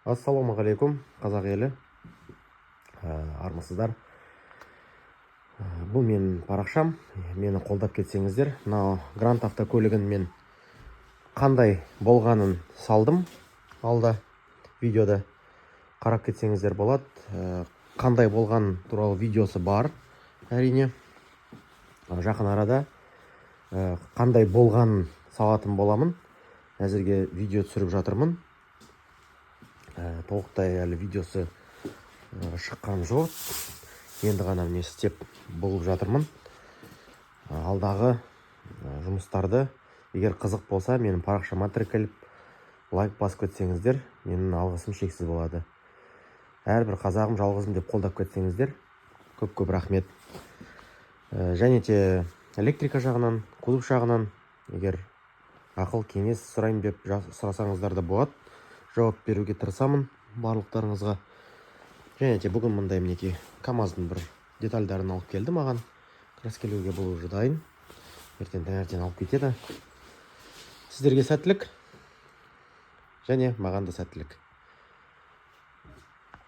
Ассалаумағалейкум, қазақ елі, армысыздар. Бұл менің парақшам, мені қолдап кетсеңіздер. Мынау Гранд автокөлігін мен қандай болғанын салдым алда видеода. Қарап кетсеңіздер болады. Қандай болған туралы видеосы бар, әрине. Жақын арада қандай болғанын салатын боламын. Әзірге видео түсіріп жатырмын. Толықтай әлі видеосы шыққан жоқ. Енді ғана не істеп болып жатырмын. Алдағы жұмыстарды, егер қызық болса, менің парақшама тіркеліп лайк басып кетсеңіздер, менің алғысым шексіз болады. Әрбір қазағым жалғызым деп қолдап кетсеңіздер, көп рахмет. Және те электрика жағынан, кузов жағынан, егер ақыл кеңес сұрайын деп сұрасаңыздар да болады. Жауап беруге тырысамын барлықтарыңызға. Және те бүгін мындай мінекей КамАЗдың бір детальдарын алып келді маған. Краскелеуге бұл уже дайын. Ертең таңертең алып кетеді. Сіздерге сәттілік. Және маған да сәттілік.